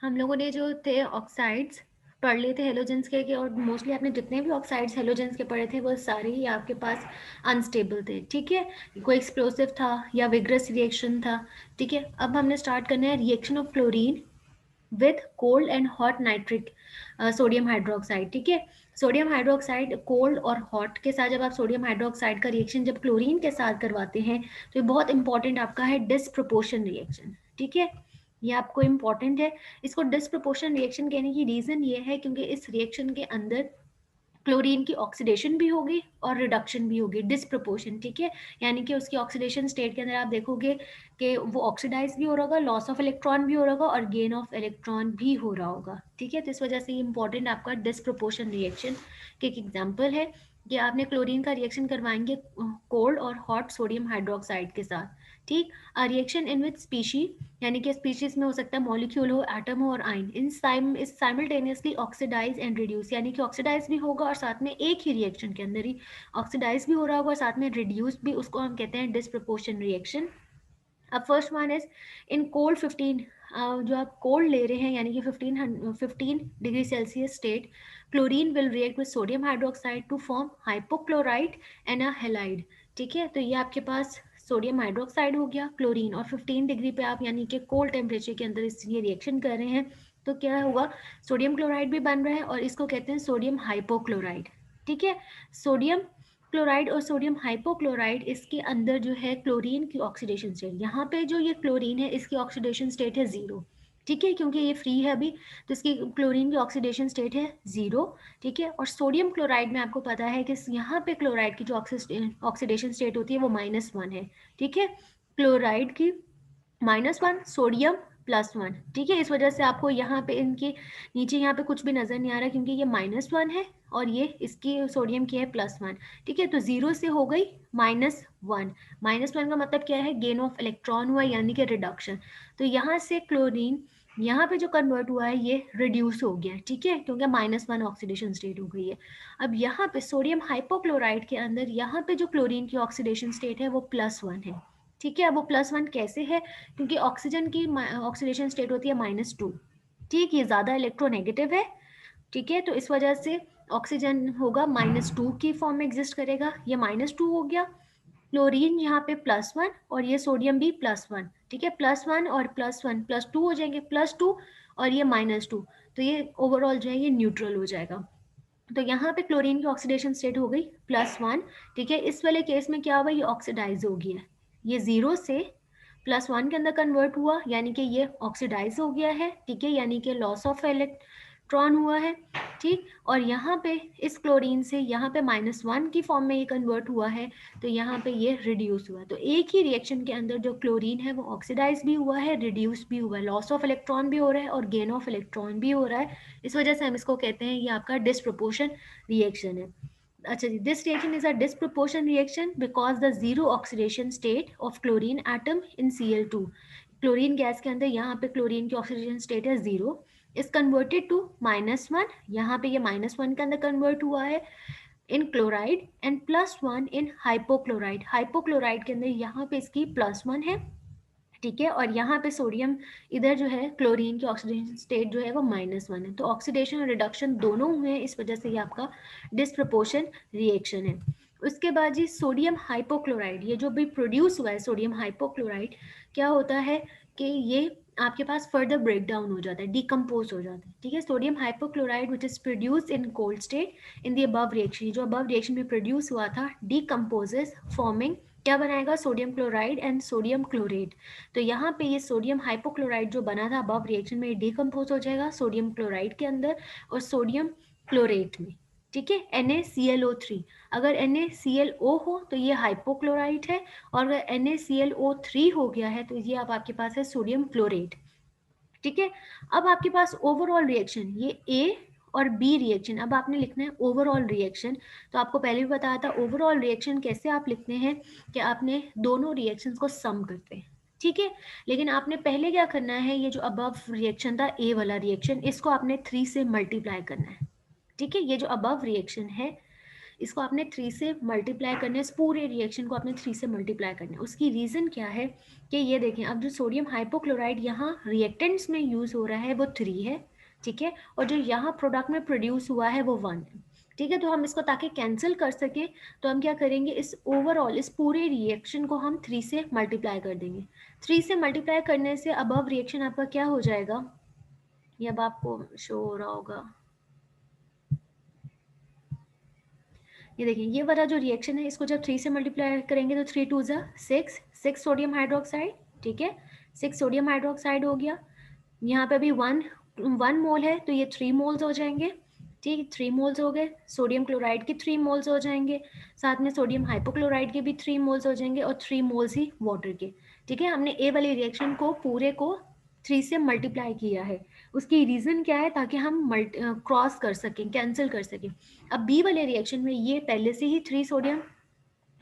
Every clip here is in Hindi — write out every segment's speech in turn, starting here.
हम लोगों ने जो थे ऑक्साइड्स पढ़ लिए थे हेलोजेंस के और मोस्टली आपने जितने भी ऑक्साइड्स हेलोजेंस के पढ़े थे वो सारे ही आपके पास अनस्टेबल थे, ठीक है। कोई एक्सप्लोसिव था या विग्रस रिएक्शन था, ठीक है। अब हमने स्टार्ट करना है reaction of chlorine with cold and hot nitric sodium hydroxide, ठीक है। सोडियम हाइड्रोक्साइड कोल्ड और हॉट के साथ जब आप सोडियम हाइड्रोक्साइड का रिएक्शन जब क्लोरीन के साथ करवाते हैं तो ये बहुत इंपॉर्टेंट आपका है डिसप्रपोर्शन रिएक्शन, ठीक है। ये आपको इंपॉर्टेंट है। इसको डिसप्रपोर्शन रिएक्शन कहने की रीजन ये है क्योंकि इस रिएक्शन के अंदर क्लोरीन की ऑक्सीडेशन भी होगी और रिडक्शन भी होगी डिसप्रपोर्शन, ठीक है। यानी कि उसकी ऑक्सीडेशन स्टेट के अंदर आप देखोगे कि वो ऑक्सीडाइज भी हो रहा होगा, लॉस ऑफ इलेक्ट्रॉन भी हो रहा होगा और गेन ऑफ इलेक्ट्रॉन भी हो रहा होगा, ठीक है। तो इस वजह से ये इंपॉर्टेंट आपका डिसप्रपोर्शन रिएक्शन के एक एग्जाम्पल है कि आपने क्लोरीन का रिएक्शन करवाएंगे कोल्ड और हॉट सोडियम हाइड्रोक्साइड के साथ, ठीक। रिएक्शन इन विच स्पीशी यानी कि स्पीशीज में हो सकता है मॉलिक्यूल हो, एटम हो और ion, in simultaneously oxidise and reduce, यानी कि ऑक्सीडाइज भी होगा और साथ में एक ही रिएक्शन के अंदर ही ऑक्सीडाइज भी हो रहा होगा और साथ में रिड्यूस भी, उसको हम कहते हैं डिसप्रपोर्शन रिएक्शन। अब first one is in cold 15, जो आप कोल्ड ले रहे हैं यानी कि 15 degree Celsius state, chlorine will react with sodium hydroxide to form hypochlorite and a halide, ठीक है। तो ये आपके पास सोडियम हाइड्रोक्साइड हो गया क्लोरीन, और 15 डिग्री पे आप यानी कि कोल्ड टेम्परेचर के अंदर इस ये रिएक्शन कर रहे हैं तो क्या होगा, सोडियम क्लोराइड भी बन रहा है और इसको कहते हैं सोडियम हाइपोक्लोराइड, ठीक है। सोडियम क्लोराइड और सोडियम हाइपोक्लोराइड, इसके अंदर जो है क्लोरीन की ऑक्सीडेशन स्टेट, यहाँ पे जो ये क्लोरीन है इसकी ऑक्सीडेशन स्टेट है जीरो, ठीक है, क्योंकि ये फ्री है अभी, तो इसकी क्लोरीन की ऑक्सीडेशन स्टेट है जीरो, ठीक है। और सोडियम क्लोराइड में आपको पता है कि यहाँ पे क्लोराइड की जो ऑक्सीडेशन स्टेट होती है वो -1 है, ठीक है। क्लोराइड की -1, सोडियम +1, ठीक है। इस वजह से आपको यहाँ पे इनके नीचे यहाँ पे कुछ भी नजर नहीं आ रहा क्योंकि ये -1 है और ये इसकी सोडियम की है +1, ठीक है। तो जीरो से हो गई -1, -1 का मतलब क्या है, गेन ऑफ इलेक्ट्रॉन हुआ यानी कि रिडक्शन। तो यहाँ से क्लोरीन यहाँ पे जो कन्वर्ट हुआ है ये रिड्यूस हो गया, ठीक है, क्योंकि -1 ऑक्सीडेशन स्टेट हो गई है। अब यहाँ पे सोडियम हाइपोक्लोराइड के अंदर यहाँ पे जो क्लोरीन की ऑक्सीडेशन स्टेट है वो +1 है, ठीक है। अब वो +1 कैसे है, क्योंकि ऑक्सीजन की ऑक्सीडेशन स्टेट होती है -2, ठीक, ये ज़्यादा इलेक्ट्रोनेगेटिव है, ठीक है। तो इस वजह से ऑक्सीजन होगा -2 की फॉर्म में एग्जिस्ट करेगा, ये -2 हो गया। क्लोरीन यहाँ पे +1 और ये सोडियम भी +1, ठीक है। +1 और +1 +2 हो जाएंगे, +2 और ये -2, तो ये ओवरऑल जो है ये न्यूट्रल हो जाएगा। तो यहाँ पे क्लोरीन की ऑक्सीडेशन स्टेट हो गई +1, ठीक है। इस वाले केस में क्या हुआ, ये ऑक्सीडाइज हो गया, ये जीरो से +1 के अंदर कन्वर्ट हुआ यानी कि ये ऑक्सीडाइज हो गया है, ठीक है, यानी कि लॉस ऑफ इलेक्ट्रॉन हुआ है, ठीक। और यहाँ पे इस क्लोरीन से यहाँ पे -1 की फॉर्म में ये कन्वर्ट हुआ है तो यहाँ पे ये रिड्यूस हुआ। तो एक ही रिएक्शन के अंदर जो क्लोरीन है वो ऑक्सीडाइज भी हुआ है, रिड्यूस भी हुआ है, लॉस ऑफ इलेक्ट्रॉन भी हो रहा है और गेन ऑफ इलेक्ट्रॉन भी हो रहा है। इस वजह से हम इसको कहते हैं ये आपका डिसप्रपोर्शन रिएक्शन है। अच्छा जी, this reaction is a disproportion reaction because the zero oxidation state of chlorine atom in Cl2, chlorine gas के अंदर यहाँ पे क्लोरीन की ऑक्सीडेशन स्टेट है जीरो, इज कन्वर्टेड टू -1, यहाँ पे ये -1 के अंदर कन्वर्ट हुआ है in chloride and +1 in hypochloride, hypochloride के अंदर यहाँ पे इसकी +1 है, ठीक है। और यहाँ पे सोडियम इधर जो है क्लोरीन की ऑक्सीडेशन स्टेट जो है वो -1 है, तो ऑक्सीडेशन और रिडक्शन दोनों हुए हैं, इस वजह से ये आपका डिसप्रपोर्शन रिएक्शन है। उसके बाद जी सोडियम हाइपोक्लोराइड, ये जो भी प्रोड्यूस हुआ है सोडियम हाइपोक्लोराइड, क्या होता है कि ये आपके पास फर्दर ब्रेक डाउन हो जाता है, डिकम्पोज हो जाता है, ठीक है। Sodium hypochlorite which is produce in cold state in the above reaction, जो अबव रिएक्शन में प्रोड्यूस हुआ था, डिकम्पोजेस फॉर्मिंग क्या बनाएगा, sodium chloride and sodium chlorate. तो यहाँ पे ये सोडियम हाइपोक्लोराइड जो बना था अबव रिएक्शन में डिकम्पोज हो जाएगा सोडियम क्लोराइड के अंदर और सोडियम क्लोरेट में, ठीक है, NaClO3। अगर NaClO हो तो ये हाइपोक्लोराइट है और अगर NaClO3 हो गया है तो ये अब आपके पास है सोडियम क्लोरेट, ठीक है। अब आपके पास ओवरऑल रिएक्शन, ये ए और बी रिएक्शन, अब आपने लिखना है ओवरऑल रिएक्शन। तो आपको पहले भी बताया था ओवरऑल रिएक्शन कैसे आप लिखते हैं कि आपने दोनों रिएक्शंस को सम करते हैं, ठीक है। लेकिन आपने पहले क्या करना है, ये जो अबव रिएक्शन था ए वाला रिएक्शन, इसको आपने 3 से मल्टीप्लाई करना है, ठीक है। ये जो अबव रिएक्शन है इसको आपने 3 से मल्टीप्लाई करना है, इस पूरे रिएक्शन को आपने 3 से मल्टीप्लाई करना है। उसकी रीज़न क्या है कि ये देखें, अब जो सोडियम हाइपोक्लोराइड यहाँ रिएक्टेंट्स में यूज़ हो रहा है वो 3 है, ठीक है, और जो यहाँ प्रोडक्ट में प्रोड्यूस हुआ है वो 1 है, ठीक है। तो हम इसको ताकि कैंसिल कर सकें तो हम क्या करेंगे, इस ओवरऑल इस पूरे रिएक्शन को हम 3 से मल्टीप्लाई कर देंगे। 3 से मल्टीप्लाई करने से अबव रिएक्शन आपका क्या हो जाएगा, ये अब आपको शो हो रहा होगा, ये देखिए ये वाला जो रिएक्शन है इसको जब 3 से मल्टीप्लाई करेंगे तो 3 2 6, 6 सोडियम हाइड्रोक्साइड, ठीक है, 6 सोडियम हाइड्रोक्साइड हो गया। यहाँ पे अभी 1 मोल है तो ये 3 मोल्स हो जाएंगे, ठीक, 3 मोल्स हो गए। सोडियम क्लोराइड के 3 मोल्स हो जाएंगे, साथ में सोडियम हाइपोक्लोराइड के भी 3 मोल्स हो जाएंगे और 3 मोल्स ही वाटर के, ठीक है। हमने ए वाले रिएक्शन को पूरे को 3 से मल्टीप्लाई किया है। उसकी रीज़न क्या है, ताकि हम क्रॉस कर सकें, कैंसिल कर सकें। अब बी वाले रिएक्शन में ये पहले से ही 3 सोडियम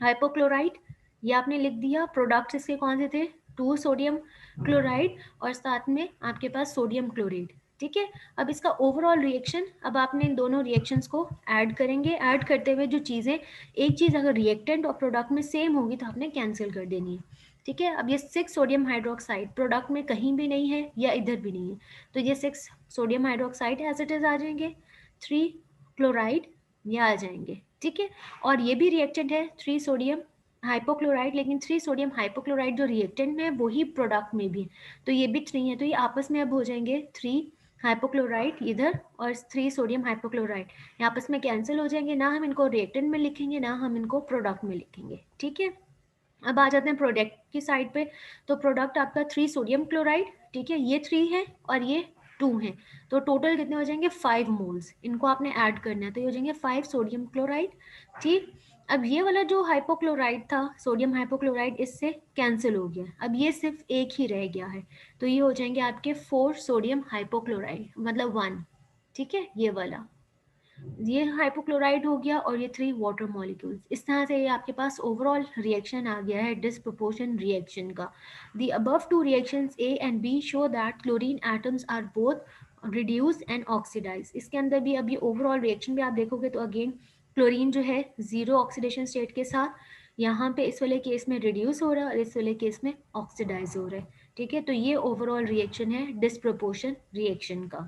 हाइपोक्लोराइड, ये आपने लिख दिया, प्रोडक्ट्स इसके कौन से थे, 2 सोडियम क्लोराइड और साथ में आपके पास सोडियम क्लोराइड, ठीक है। अब इसका ओवरऑल रिएक्शन, अब आपने इन दोनों रिएक्शंस को ऐड करेंगे। ऐड करते हुए जो चीज़ें, एक चीज़ अगर रिएक्टेंट और प्रोडक्ट में सेम होगी तो आपने कैंसिल कर देनी है, ठीक है। अब ये 6 सोडियम हाइड्रोक्साइड प्रोडक्ट में कहीं भी नहीं है या इधर भी नहीं है, तो ये 6 sodium hydroxide as it is आ जाएंगे, 3 क्लोराइड ये आ जाएंगे, ठीक है। और ये भी रिएक्टेंट है 3 सोडियम हाइपोक्लोराइड, लेकिन 3 सोडियम हाइपोक्लोराइड जो रिएक्टेंट में है वही प्रोडक्ट में भी, तो ये भी 3 है, तो ये आपस में अब हो जाएंगे 3 हाइपोक्लोराइड इधर और 3 सोडियम हाइपोक्लोराइड, ये आपस में कैंसिल हो जाएंगे। ना हम इनको रिएक्टेंट में लिखेंगे ना हम इनको प्रोडक्ट में लिखेंगे, ठीक है। अब आ जाते हैं प्रोडक्ट की साइड पे, तो प्रोडक्ट आपका 3 सोडियम क्लोराइड, ठीक है, ये 3 है और ये 2 है, तो टोटल कितने हो जाएंगे 5 मोल्स, इनको आपने ऐड करना है, तो ये हो जाएंगे 5 सोडियम क्लोराइड, ठीक। अब ये वाला जो हाइपोक्लोराइड था सोडियम हाइपोक्लोराइड इससे कैंसिल हो गया, अब ये सिर्फ एक ही रह गया है, तो ये हो जाएंगे आपके 4 सोडियम हाइपोक्लोराइड, मतलब 1, ठीक है, ये वाला, ये हाइपोक्लोराइड हो गया और ये 3 वाटर मॉलिक्यूल्स। इस तरह से ये आपके पास ओवरऑल रिएक्शन आ गया है डिस्प्रोपोर्शन रिएक्शन का। The above two reactions A and B show that chlorine atoms are both reduce and oxidise. इसके अंदर भी अब ये ओवरऑल रिएक्शन भी आप देखोगे तो अगेन क्लोरीन जो है 0 ऑक्सीडेशन स्टेट के साथ यहाँ पे इस वाले केस में रिड्यूस हो रहा है और इस वाले केस में ऑक्सीडाइज हो रहा है, ठीक है। तो ये ओवरऑल रिएक्शन है डिस्प्रोपोर्शन रिएक्शन का।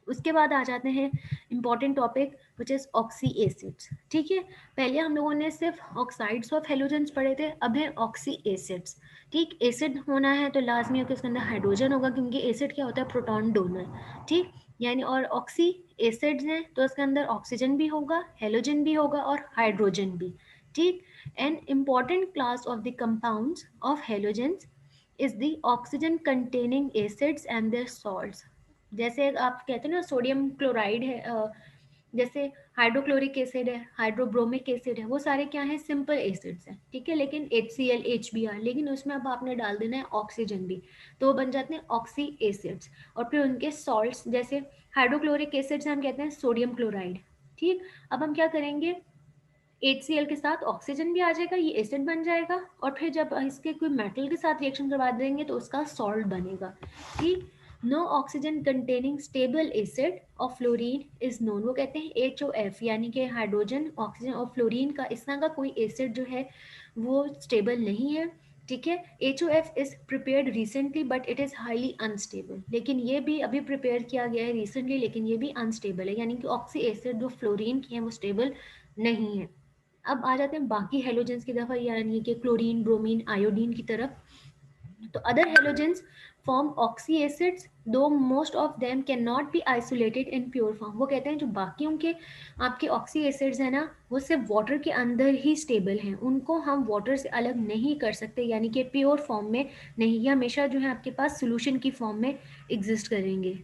उसके बाद आ जाते हैं important topic which is oxy acids, ठीक है। पहले हम लोगों ने सिर्फ ऑक्साइड्स ऑफ हेलोजेंस पढ़े थे, अब है ऑक्सी एसिड्स, ठीक। एसिड होना है तो लाजमी होकर उसके अंदर हाइड्रोजन होगा, क्योंकि एसिड क्या होता है, प्रोटॉन डोनर, ठीक, यानी और ऑक्सी एसिड्स हैं तो उसके अंदर ऑक्सीजन भी होगा, हेलोजन भी होगा और हाइड्रोजन भी, ठीक। An important class of the compounds of halogens is the oxygen containing acids and their salts. जैसे आप कहते हैं ना सोडियम क्लोराइड है, जैसे हाइड्रोक्लोरिक एसिड है, हाइड्रोब्रोमिक एसिड है, वो सारे क्या हैं, सिंपल एसिड्स हैं, ठीक है। लेकिन HCl HBr, लेकिन उसमें अब आपने डाल देना है ऑक्सीजन भी, तो वो बन जाते हैं ऑक्सी एसिड्स। और फिर उनके सॉल्ट्स, जैसे हाइड्रोक्लोरिक एसिड से हम कहते हैं सोडियम क्लोराइड, ठीक। अब हम क्या करेंगे, HCl के साथ ऑक्सीजन भी आ जाएगा, ये एसिड बन जाएगा, और फिर जब इसके कोई मेटल के साथ रिएक्शन करवा देंगे तो उसका सॉल्ट बनेगा, ठीक। No oxygen containing stable acid of fluorine is known, वो कहते हैं HOF, यानी कि हाइड्रोजन ऑक्सीजन और फ्लोरीन का इस तरह का कोई एसिड जो है वो स्टेबल नहीं है, ठीक है। HOF is prepared recently but it is highly unstable, लेकिन ये भी अभी प्रिपेयर किया गया है रिसेंटली, लेकिन ये भी अनस्टेबल है, यानी कि ऑक्सी एसिड जो फ्लोरीन की है वो स्टेबल नहीं है। अब आ जाते हैं बाकी हेलोजेंस की तरफ, यानी कि क्लोरीन, ब्रोमीन, आयोडीन की तरफ। तो other halogens form oxy acids though most of them can not be isolated in pure form, वो कहते हैं जो बाकियों के आपके ऑक्सी एसिड्स हैं ना वो सिर्फ वाटर के अंदर ही स्टेबल हैं, उनको हम वाटर से अलग नहीं कर सकते, यानी कि प्योर फॉर्म में नहीं, ये हमेशा जो है आपके पास सोल्यूशन की फॉर्म में एग्जिस्ट करेंगे,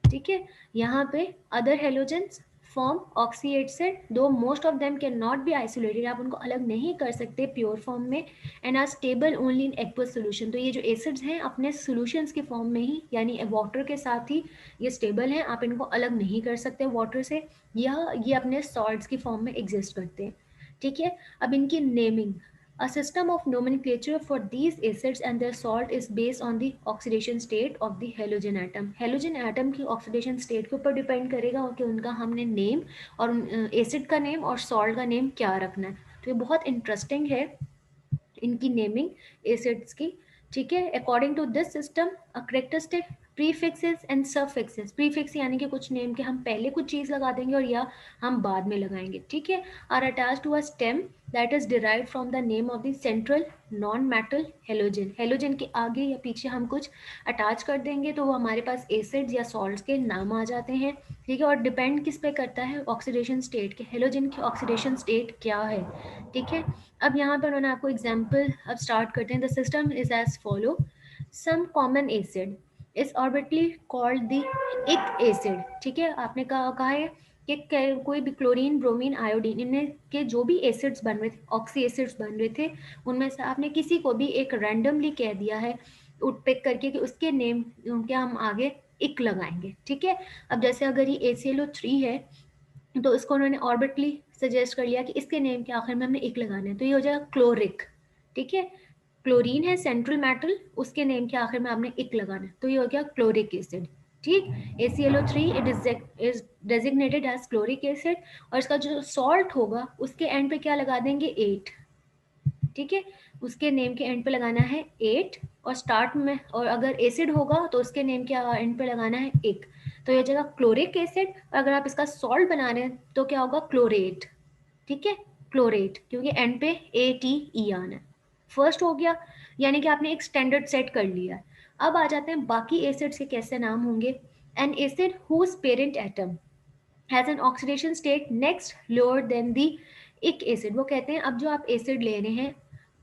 ठीक है। यहाँ पे other halogens form oxy acid though most of them can not be isolated, आप उनको अलग नहीं कर सकते प्योर फॉर्म में, and are stable only in aqueous solution, तो ये जो एसिड्स हैं अपने सोल्यूशंस के फॉर्म में ही, यानी वाटर के साथ ही ये स्टेबल हैं, आप इनको अलग नहीं कर सकते वाटर से, या ये अपने सॉल्ट्स की फॉर्म में एग्जिस्ट करते हैं, ठीक है। अब इनकी naming, A system of nomenclature for these acids and their salt is based on the oxidation state of the halogen atom. Halogen atom की oxidation state के ऊपर डिपेंड करेगा कि उनका हमने नेम और एसिड का नेम और सॉल्ट का नेम क्या रखना है. तो ये बहुत इंटरेस्टिंग है इनकी नेमिंग एसिड्स की. ठीक है, according to this system a characteristic prefixes and suffixes. Prefix यानी कि कुछ नेम के हम पहले कुछ चीज लगा देंगे और या हम बाद में लगाएंगे. ठीक है, are attach to a stem that is derived from the name of the central non metal halogen. Halogen के आगे या पीछे हम कुछ अटैच कर देंगे तो वो हमारे पास एसिड्स या सॉल्ट्स के नाम आ जाते हैं. ठीक है, और डिपेंड किस पे करता है, ऑक्सीडेशन स्टेट के. हेलोजन की ऑक्सीडेशन स्टेट क्या है. ठीक है, अब यहाँ पर उन्होंने आपको एग्जाम्पल अब स्टार्ट करते हैं. The system is as follow. Some common acid is arbitrarily called the ic acid. ठीक है, आपने कहा है कि कोई भी क्लोरीन, ब्रोमीन, आयोडीन, इनमें के जो भी एसिड्स बन रहे थे, ऑक्सी एसिड्स बन रहे थे, उनमें से आपने किसी को भी एक रैंडमली कह दिया है उठ पिक करके कि उसके नेम क्या हम आगे इक लगाएंगे. ठीक है, अब जैसे अगर ये AClO3 है तो इसको उन्होंने ऑर्बिटली सजेस्ट कर लिया कि इसके नेम के आखिर में हमने एक लगाना है, तो ये हो जाएगा क्लोरिक. ठीक है, क्लोरीन है सेंट्रल मेटल, उसके नेम के आखिर में आपने एक लगाना है, तो ये हो गया क्लोरिक एसिड. ठीक, AClO3 it is designated as chloric acid, और इसका जो सॉल्ट होगा उसके एंड पे क्या लगा देंगे 8. ठीक है, उसके नेम के एंड पे लगाना है 8, और स्टार्ट में, और अगर एसिड होगा तो उसके नेम के एंड पे लगाना है 1. तो ये जगह क्लोरिक एसिड, और अगर आप इसका सॉल्ट बना रहे हैं तो क्या होगा क्लोरेट. ठीक है, क्लोरेट, क्योंकि एंड पे ATE आना है. फर्स्ट हो गया, यानी कि आपने एक स्टैंडर्ड सेट कर लिया. अब आ जाते हैं बाकी एसिड्स के कैसे नाम होंगे. An acid whose parent atom has an oxidation state next lower than the ic acid. वो कहते हैं अब जो आप एसिड ले रहे हैं,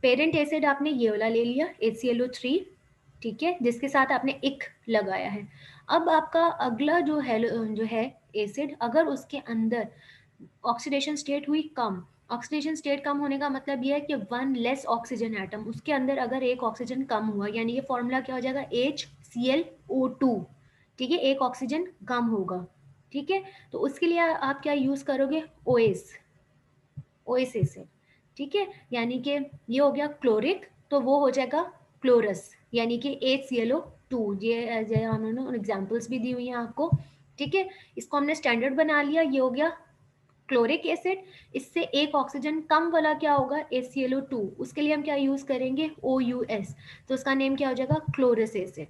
पेरेंट एसिड आपने ये वाला ले लिया AClO3. ठीक है, जिसके साथ आपने इक लगाया है. अब आपका अगला जो है एसिड, अगर उसके अंदर ऑक्सीडेशन स्टेट हुई कम. ऑक्सीडेशन स्टेट कम होने का मतलब ये है कि वन लेस ऑक्सीजन एटम, उसके अंदर अगर एक ऑक्सीजन कम हुआ, यानी ये फॉर्मूला क्या हो जाएगा HClO2. ठीक है, एक ऑक्सीजन कम होगा. ठीक है, तो उसके लिए आप क्या यूज करोगे, OS एसिड. ठीक है, यानी कि ये हो गया क्लोरिक, तो वो हो जाएगा क्लोरस, यानी कि HClO2. ये उन्होंने एग्जाम्पल्स भी दी हुई हैं आपको. ठीक है, इसको हमने स्टैंडर्ड बना लिया, ये हो गया क्लोरिक एसिड. इससे एक ऑक्सीजन कम वाला क्या होगा AClO2, उसके लिए हम क्या यूज करेंगे OUS, तो उसका नेम क्या हो जाएगा क्लोरस एसिड.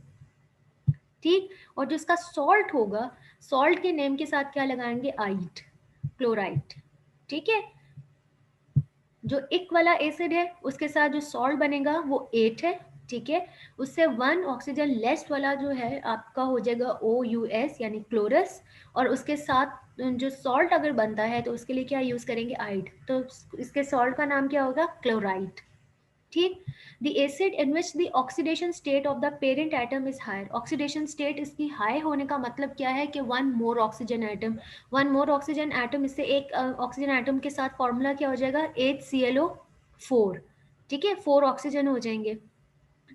ठीक, और जो इसका सॉल्ट होगा, सॉल्ट के नेम के साथ क्या लगाएंगे आइट, क्लोराइट. ठीक है, जो इक वाला एसिड है उसके साथ जो सॉल्ट बनेगा वो 8 है. ठीक है, उससे वन ऑक्सीजन लेस वाला जो है आपका हो जाएगा OUS यानी क्लोरस, और उसके साथ जो सॉल्ट अगर बनता है तो उसके लिए क्या यूज करेंगे आइड, तो इसके सॉल्ट का नाम क्या होगा क्लोराइड. ठीक, the acid in which the oxidation state of the parent atom is higher. Oxidation state इसकी हाई होने का मतलब क्या है कि वन मोर ऑक्सीजन एटम, इससे एक ऑक्सीजन एटम के साथ फॉर्मूला क्या हो जाएगा HClO4. ठीक है, 4 ऑक्सीजन हो जाएंगे,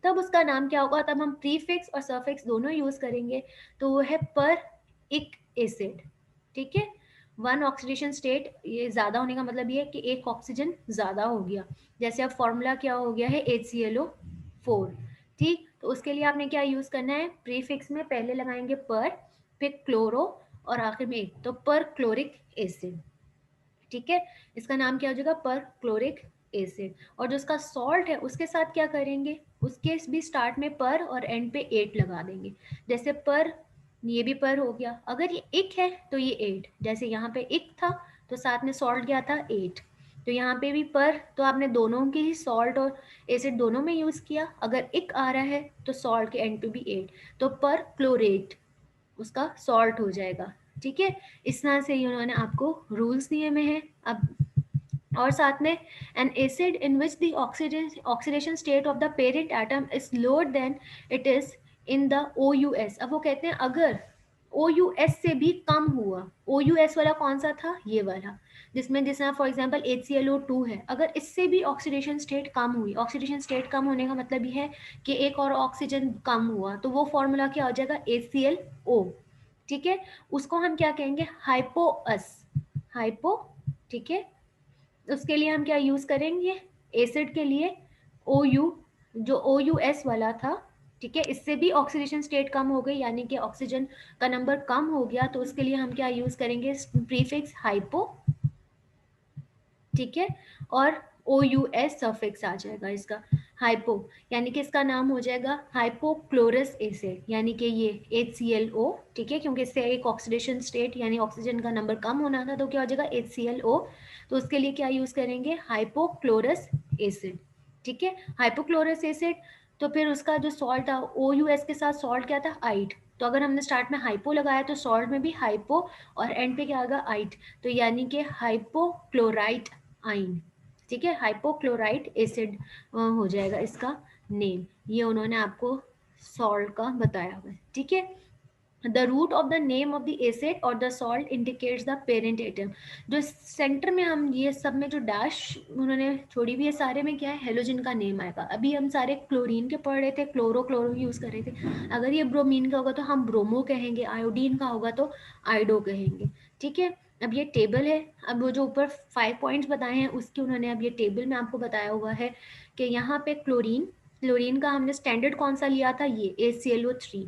तब उसका नाम क्या होगा, तब हम प्रीफिक्स और सफिक्स दोनों यूज करेंगे, तो वो है पर इक एसिड. ठीक है, वन ऑक्सीडेशन स्टेट ये ज्यादा होने का मतलब ये है कि एक ऑक्सीजन ज्यादा हो गया. जैसे अब फॉर्मूला क्या हो गया है HClO4. ठीक, तो उसके लिए आपने क्या यूज करना है, प्रीफिक्स में पहले लगाएंगे पर, फिर क्लोरो, और आखिर में एक, तो पर क्लोरिक एसिड. ठीक है, इसका नाम क्या हो जाएगा पर क्लोरिक एसिड. और जो उसका सॉल्ट है उसके साथ क्या करेंगे, उसके भी स्टार्ट में पर और एंड पे 8 लगा देंगे. जैसे पर, ये भी पर हो गया, अगर ये इक है तो ये 8, जैसे यहाँ पे इक था तो साथ में सॉल्ट क्या था 8, तो यहाँ पे भी पर, तो आपने दोनों की ही सॉल्ट और एसिड दोनों में यूज किया. अगर इक आ रहा है तो सॉल्ट के एंड पे भी 8, तो पर क्लोरेट उसका सॉल्ट हो जाएगा. ठीक है, इस तरह से ही उन्होंने आपको रूल्स दिए में है. अब और साथ में N acid in which the oxidation state of the parent atom is lower than it is in the OUS. अब वो कहते हैं अगर OUS से भी कम हुआ, OUS वाला कौन सा था, ये वाला, जिसमें जैसे फॉर एग्जांपल HClO2 है, अगर इससे भी ऑक्सीडेशन स्टेट कम हुई, ऑक्सीडेशन स्टेट कम होने का मतलब ये है कि एक और ऑक्सीजन कम हुआ, तो वो फॉर्मूला क्या हो जाएगा AClO. ठीक है, उसको हम क्या कहेंगे हाइपोअस, हाइपो. ठीक है, उसके लिए हम क्या यूज करेंगे एसिड के लिए OU, जो OUS वाला था, ठीक है, इससे भी ऑक्सीडेशन स्टेट कम हो गई, यानी कि ऑक्सीजन का नंबर कम हो गया, तो उसके लिए हम क्या यूज करेंगे, प्रीफिक्स हाइपो, ठीक है, और OUS सफिक्स आ जाएगा इसका, हाइपो, यानी कि इसका नाम हो जाएगा हाइपोक्लोरस एसिड, यानी कि ये HClO, ठीक है, क्योंकि इससे एक ऑक्सीडेशन स्टेट यानी ऑक्सीजन का नंबर कम होना था, तो क्या हो जाएगा HClO, तो उसके लिए क्या यूज करेंगे, हाइपोक्लोरस एसिड, ठीक है, हाइपोक्लोरस एसिड। तो फिर उसका जो सॉल्ट था OUS के साथ सॉल्ट क्या था, आइट, तो अगर हमने स्टार्ट में हाइपो लगाया तो सॉल्ट में भी हाइपो और एंड पे क्या आएगा, आइट, तो यानी कि हाइपोक्लोराइट आइन, ठीक है, हाइपोक्लोराइट एसिड हो जाएगा इसका नेम, ये उन्होंने आपको सॉल्ट का बताया हुआ है, ठीक है। The root of the name of the acid और the salt indicates the parent atom, जो सेंटर में हम ये सब में जो डैश उन्होंने छोड़ी हुई है, सारे में क्या है, हेलोजन का नेम आएगा। अभी हम सारे क्लोरीन के पढ़ रहे थे, क्लोरो यूज कर रहे थे, अगर ये ब्रोमीन का होगा तो हम ब्रोमो कहेंगे, आयोडीन का होगा तो आयोडो कहेंगे, ठीक है। अब ये टेबल है, अब वो जो ऊपर 5 पॉइंट्स बताए हैं उसके उन्होंने अब ये टेबल में आपको बताया हुआ है कि यहाँ पे क्लोरीन, क्लोरीन का हमने स्टैंडर्ड कौन सा लिया था, ये AClO3,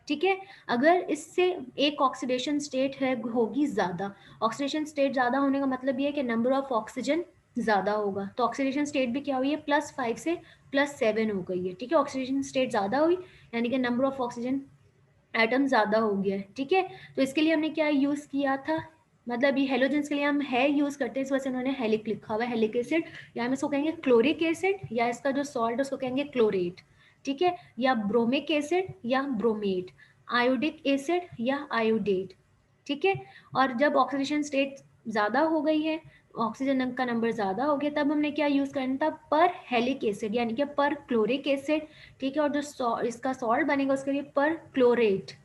ठीक है। अगर इससे एक ऑक्सीडेशन स्टेट है होगी ज़्यादा, ऑक्सीडेशन स्टेट ज़्यादा होने का मतलब ये है कि नंबर ऑफ ऑक्सीजन ज़्यादा होगा, तो ऑक्सीडेशन स्टेट भी क्या हुई है, +5 से +7 हो गई है, ठीक है, ऑक्सीडेशन स्टेट ज़्यादा हुई यानी कि नंबर ऑफ ऑक्सीजन एटम ज़्यादा हो गया है, ठीक है। तो इसके लिए हमने क्या यूज़ किया था, मतलब ये हेलोजेंस के लिए हम है यूज़ करते हैं, इस वजह से उन्होंने हेलिक लिखा हुआ है, हेलिक एसिड, या हम इसको कहेंगे क्लोरिक एसिड, या इसका जो सॉल्ट है उसको कहेंगे क्लोरेट, ठीक है, या ब्रोमिक एसिड या ब्रोमेट, आयोडिक एसिड या आयोडेट, ठीक है। और जब ऑक्सीडेशन स्टेट ज़्यादा हो गई है, ऑक्सीजन का नंबर ज़्यादा हो गया, तब हमने क्या यूज़ करना था, पर हेलिक एसिड यानी कि पर क्लोरिक एसिड, ठीक है, और जो इसका सॉल्ट बनेगा उसके लिए पर क्लोरेट,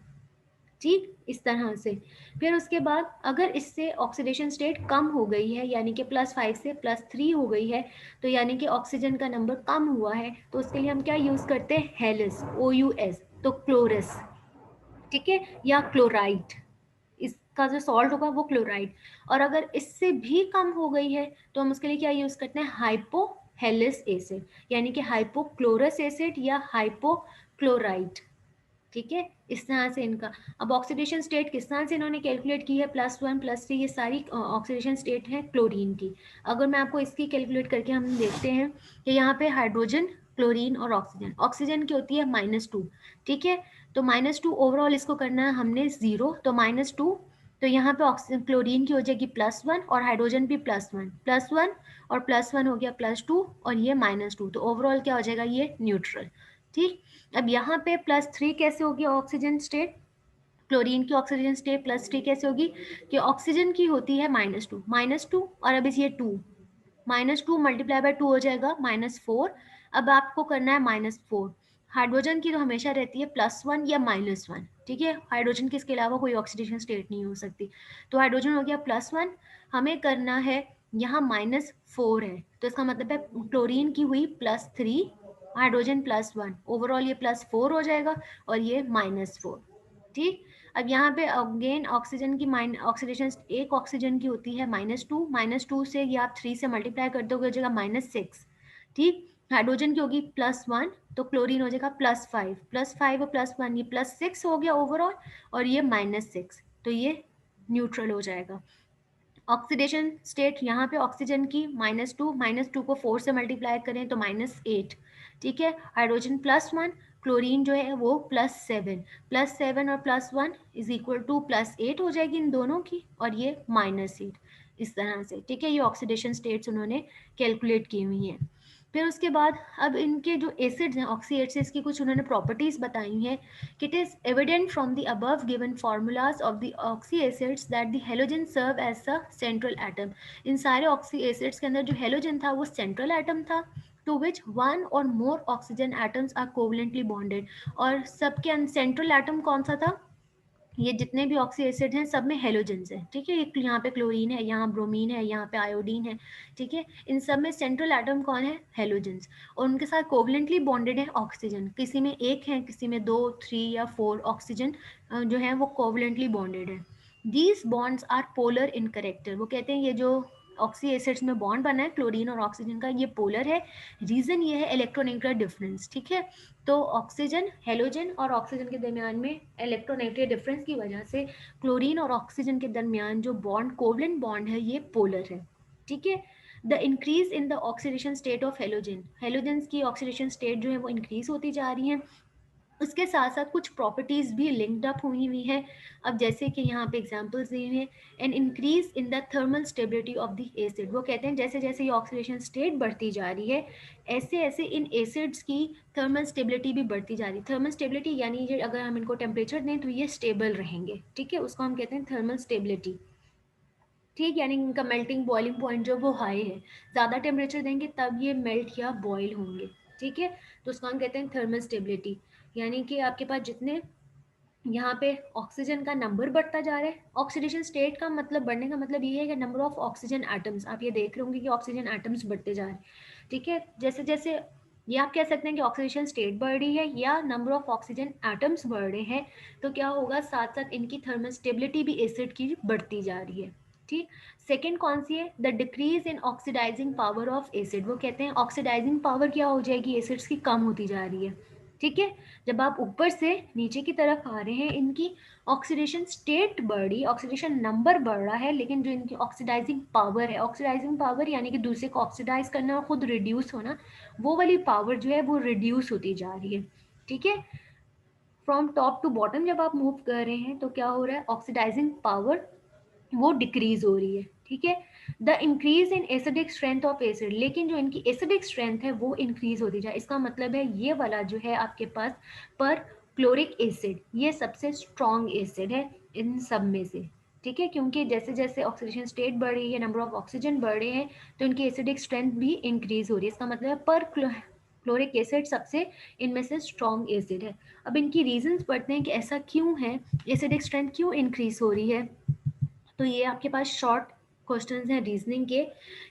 ठीक, इस तरह से। फिर उसके बाद अगर इससे ऑक्सीडेशन स्टेट कम हो गई है, यानी कि +5 से +3 हो गई है, तो यानी कि ऑक्सीजन का नंबर कम हुआ है, तो उसके लिए हम क्या यूज़ करते हैं, हेलिस, OUS, तो क्लोरस, ठीक है, या क्लोराइड, इसका जो सॉल्ट होगा वो क्लोराइड। और अगर इससे भी कम हो गई है तो हम उसके लिए क्या यूज़ करते हैं, हाइपोहेलिस एसिड, यानी कि हाइपोक्लोरस एसिड या हाइपोक्लोराइड, ठीक है, इस तरह से इनका। अब ऑक्सीडेशन स्टेट किस तरह से इन्होंने कैलकुलेट की है, +1 +3, ये सारी ऑक्सीडेशन स्टेट है क्लोरीन की। अगर मैं आपको इसकी कैलकुलेट करके हम देखते हैं कि यहाँ पे हाइड्रोजन, क्लोरीन और ऑक्सीजन, ऑक्सीजन की होती है -2, ठीक है, तो -2 ओवरऑल इसको करना है हमने 0, तो -2, तो यहाँ पे ऑक्सीजन क्लोरीन की हो जाएगी +1 और हाइड्रोजन भी +1, +1 और +1 हो गया +2 और ये -2, तो ओवरऑल क्या हो जाएगा, ये न्यूट्रल, ठीक। अब यहाँ पे +3 कैसे होगी ऑक्सीजन स्टेट, क्लोरीन की ऑक्सीजन स्टेट +3 कैसे होगी, कि ऑक्सीजन की होती है -2 और अब इस ये 2, -2 मल्टीप्लाई बाय 2 हो जाएगा -4, अब आपको करना है -4। हाइड्रोजन की तो हमेशा रहती है +1 या -1, ठीक है, हाइड्रोजन की इसके अलावा कोई ऑक्सीडेशन स्टेट नहीं हो सकती, तो हाइड्रोजन हो गया +1, हमें करना है यहाँ -4 है, तो इसका मतलब है क्लोरीन की हुई +3, हाइड्रोजन +1, ओवरऑल ये +4 हो जाएगा और ये -4, ठीक। अब यहाँ पे अगेन ऑक्सीजन की ऑक्सीडेशन एक ऑक्सीजन की होती है -2 से ये आप 3 से मल्टीप्लाई कर दोगे हो जाएगा -6, ठीक। हाइड्रोजन की होगी +1, तो क्लोरीन हो जाएगा +5 और +1 ये +6 हो गया ओवरऑल और ये -6, तो ये न्यूट्रल हो जाएगा। ऑक्सीडेशन स्टेट यहाँ पे ऑक्सीजन की -2 को 4 से मल्टीप्लाई करें तो -8, ठीक है, हाइड्रोजन +1, क्लोरीन जो है वो +7 और +1 इज इक्वल टू +8 हो जाएगी इन दोनों की और ये -8, इस तरह से, ठीक है, ये ऑक्सीडेशन स्टेट्स उन्होंने कैलकुलेट की हुई हैं। फिर उसके बाद अब इनके जो एसिड्स हैं ऑक्सी एसिड्स की कुछ उन्होंने प्रॉपर्टीज बताई हैं, it is evident from the above given formulas of the oxy acids that the halogen serve as a central atom। इन सारे ऑक्सी एसिड्स के अंदर जो हेलोजन था वो सेंट्रल एटम था, to which one or more oxygen atoms are covalently bonded। और सबके सेंट्रल एटम कौन सा था, ये जितने भी ऑक्सी एसिड हैं सब में हेलोजेंस है, ठीक है, यहाँ पे क्लोरीन है, यहाँ ब्रोमीन है, यहाँ पे आयोडीन है, ठीक है, इन सब में सेंट्रल एटम कौन है, हेलोजेंस, और उनके साथ कोवलेंटली बॉन्डेड है ऑक्सीजन, किसी में एक है, किसी में 2, 3 या 4 ऑक्सीजन जो है वो कोवलेंटली बॉन्डेड है। These bonds are polar in character, वो कहते हैं ये जो ऑक्सी एसिड्स में बॉन्ड बना है क्लोरीन और ऑक्सीजन का, ये पोलर है। रीजन ये है इलेक्ट्रोनेगेटिव डिफरेंस, ठीक है। तो ऑक्सीजन, हेलोजन और ऑक्सीजन के दरमियान में इलेक्ट्रोनेगेटिव डिफरेंस की वजह से क्लोरीन और ऑक्सीजन के दरमियान जो बॉन्ड, कोवलेंट बॉन्ड है, ये पोलर है, ठीक है। The increase in the oxidation state of halogen, halogen की ऑक्सीडेशन स्टेट जो है वो इंक्रीज होती जा रही है। उसके साथ साथ कुछ प्रॉपर्टीज भी लिंक्ड अप हुई हुई हैं। अब जैसे कि यहाँ पे एग्जांपल्स दिए हुए हैं, an increase in the thermal stability of the acid, वो कहते हैं जैसे जैसे ये ऑक्सीडेशन स्टेट बढ़ती जा रही है, ऐसे ऐसे इन एसिड्स की थर्मल स्टेबिलिटी भी बढ़ती जा रही है। थर्मल स्टेबिलिटी यानी ये अगर हम इनको टेम्परेचर दें तो ये स्टेबल रहेंगे, ठीक है, उसको हम कहते हैं थर्मल स्टेबिलिटी, ठीक, यानी इनका मेल्टिंग बॉइलिंग पॉइंट जो वो हाई है, ज़्यादा टेम्परेचर देंगे तब ये मेल्ट या बॉयल होंगे, ठीक है। तो उसको हम कहते हैं थर्मल स्टेबिलिटी, यानी कि आपके पास जितने यहाँ पे ऑक्सीजन का नंबर बढ़ता जा रहा है, ऑक्सीडेशन स्टेट का मतलब, बढ़ने का मतलब ये है कि नंबर ऑफ ऑक्सीजन एटम्स, आप ये देख रहे होंगे कि ऑक्सीजन एटम्स बढ़ते जा रहे हैं, ठीक है। जैसे जैसे ये आप कह सकते हैं कि ऑक्सीडेशन स्टेट बढ़ रही है या नंबर ऑफ ऑक्सीजन एटम्स बढ़ रहे हैं, तो क्या होगा, साथ साथ इनकी थर्मल स्टेबिलिटी भी एसिड की बढ़ती जा रही है, ठीक। सेकेंड कौन सी है, the decrease in oxidising power of acid, वो कहते हैं ऑक्सीडाइजिंग पावर क्या हो जाएगी एसिड्स की, कम होती जा रही है, ठीक है। जब आप ऊपर से नीचे की तरफ आ रहे हैं, इनकी ऑक्सीडेशन स्टेट बढ़ रही, ऑक्सीडेशन नंबर बढ़ रहा है, लेकिन जो इनकी ऑक्सीडाइजिंग पावर है, ऑक्सीडाइजिंग पावर यानी कि दूसरे को ऑक्सीडाइज करना और खुद रिड्यूस होना, वो वाली पावर जो है वो रिड्यूस होती जा रही है, ठीक है। फ्रॉम टॉप टू बॉटम जब आप मूव कर रहे हैं तो क्या हो रहा है, ऑक्सीडाइजिंग पावर वो डिक्रीज हो रही है, ठीक है। The increase in acidic strength of acid, लेकिन जो इनकी एसिडिक स्ट्रेंथ है वो इंक्रीज होती जाए, इसका मतलब है ये वाला जो है आपके पास पर क्लोरिक एसिड, ये सबसे स्ट्रॉन्ग एसिड है इन सब में से, ठीक है, क्योंकि जैसे जैसे ऑक्सीडेशन स्टेट बढ़ रही है, नंबर ऑफ ऑक्सीजन बढ़ रहे हैं, तो इनकी एसिडिक स्ट्रेंथ भी इंक्रीज हो रही है, इसका मतलब है पर क्लोरिक एसिड सबसे इनमें से स्ट्रॉन्ग एसिड है। अब इनकी रीजंस पढ़ते हैं कि ऐसा क्यों है, एसिडिक स्ट्रेंथ क्यों इंक्रीज हो रही है। तो ये आपके पास शॉर्ट क्वेश्चंस हैं रीजनिंग के,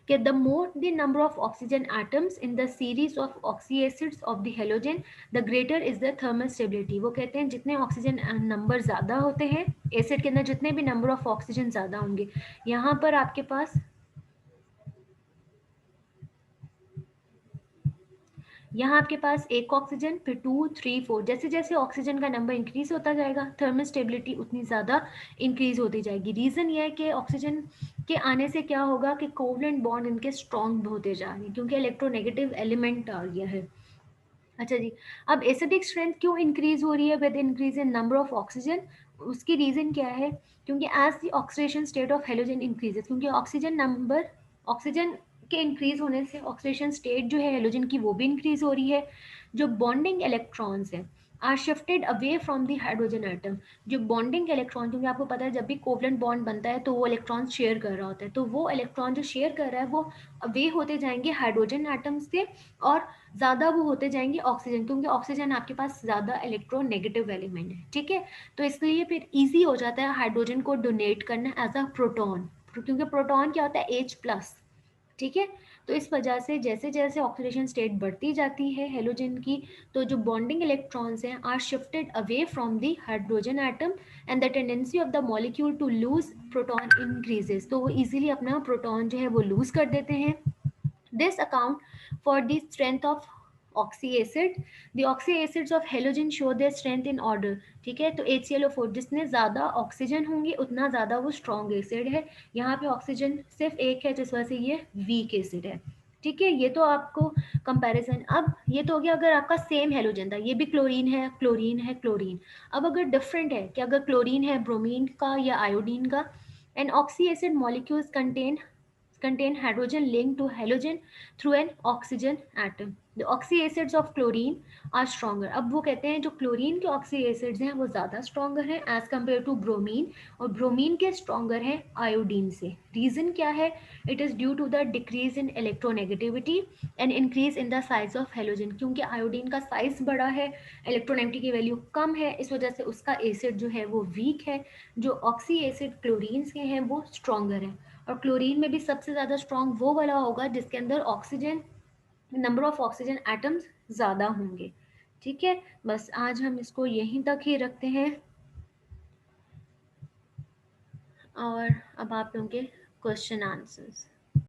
कि the more the number of oxygen atoms in the series of oxy acids of the halogen, the greater is the thermal stability, वो कहते हैं जितने ऑक्सीजन नंबर ज़्यादा होते हैं एसिड के अंदर, जितने भी नंबर ऑफ ऑक्सीजन ज़्यादा होंगे, यहाँ पर आपके पास, यहाँ आपके पास एक ऑक्सीजन, फिर 2 3 4, जैसे जैसे ऑक्सीजन का नंबर इंक्रीज होता जाएगा थर्मल स्टेबिलिटी उतनी ज़्यादा इंक्रीज होती जाएगी। रीज़न ये है कि ऑक्सीजन के आने से क्या होगा कि कोवलेंट बॉन्ड इनके स्ट्रॉन्ग होते जा रहे हैं, क्योंकि इलेक्ट्रोनेगेटिव एलिमेंट आ गया है। अच्छा जी, अब एसिडिक स्ट्रेंथ क्यों इंक्रीज हो रही है with increase in number of oxygen, उसकी रीज़न क्या है, क्योंकि as the oxidation state of halogen increases, क्योंकि ऑक्सीजन नंबर, ऑक्सीजन के इंक्रीज होने से ऑक्सीडेशन स्टेट जो है हेलोजन की वो भी इंक्रीज हो रही है। जो बॉन्डिंग इलेक्ट्रॉन्स हैं are shifted away from the hydrogen atom, जो बॉन्डिंग इलेक्ट्रॉन, क्योंकि आपको पता है जब भी कोवलेंट बॉन्ड बनता है तो वो इलेक्ट्रॉन शेयर कर रहा होता है, तो वो इलेक्ट्रॉन जो शेयर कर रहा है वो अवे होते जाएंगे हाइड्रोजन एटम से, और ज़्यादा वो होते जाएंगे ऑक्सीजन, क्योंकि ऑक्सीजन आपके पास ज़्यादा इलेक्ट्रोनेगेटिव एलिमेंट है, ठीक है। तो इसलिए फिर ईजी हो जाता है हाइड्रोजन को डोनेट करना एज अ प्रोटॉन, क्योंकि प्रोटॉन क्या होता है H+, ठीक है। तो इस वजह से जैसे जैसे ऑक्सीडेशन स्टेट बढ़ती जाती है हेलोजन की, तो जो बॉन्डिंग इलेक्ट्रॉन्स हैं are shifted away from the hydrogen atom, and the tendency of the molecule to lose proton increases, तो वो इजीली अपना प्रोटॉन जो है वो लूज कर देते हैं। This account for the strength of oxy acid. The oxy acids of halogen show their strength in order. ठीक है, तो HClO4 जितने ज़्यादा ऑक्सीजन होंगे उतना ज़्यादा वो स्ट्रॉन्ग एसिड है। यहाँ पे ऑक्सीजन सिर्फ एक है जिस वजह से ये वीक एसिड है, ठीक है। ये तो आपको कंपैरिजन, अब ये तो हो गया अगर आपका सेम हेलोजन था, ये भी क्लोरीन है, क्लोरीन है, क्लोरीन। अब अगर डिफरेंट है कि अगर क्लोरीन है ब्रोमीन का या आयोडीन का, an oxy acid molecules contain hydrogen linked to halogen through an oxygen atom. The oxy acids of chlorine are stronger. अब वो कहते हैं जो क्लोरीन के ऑक्सी एसिड्स हैं वो ज़्यादा स्ट्रॉन्गर हैं एज कम्पेयर टू ब्रोमीन, और ब्रोमीन के स्ट्रॉन्गर हैं आयोडीन से। रीज़न क्या है, it is due to the decrease in electronegativity and increase in the size of halogen, क्योंकि आयोडीन का साइज बड़ा है, इलेक्ट्रोनेगेटिविटी की वैल्यू कम है, इस वजह से उसका एसिड जो है वो वीक है। जो ऑक्सी एसिड क्लोरीन के हैं वो स्ट्रॉन्गर हैं, और क्लोरीन में भी सबसे ज़्यादा स्ट्रॉन्ग वो वाला होगा जिसके अंदर oxygen, number of oxygen atoms ज़्यादा होंगे, ठीक है। बस आज हम इसको यहीं तक ही रखते हैं, और अब आप लोगों के क्वेश्चन आंसर्स।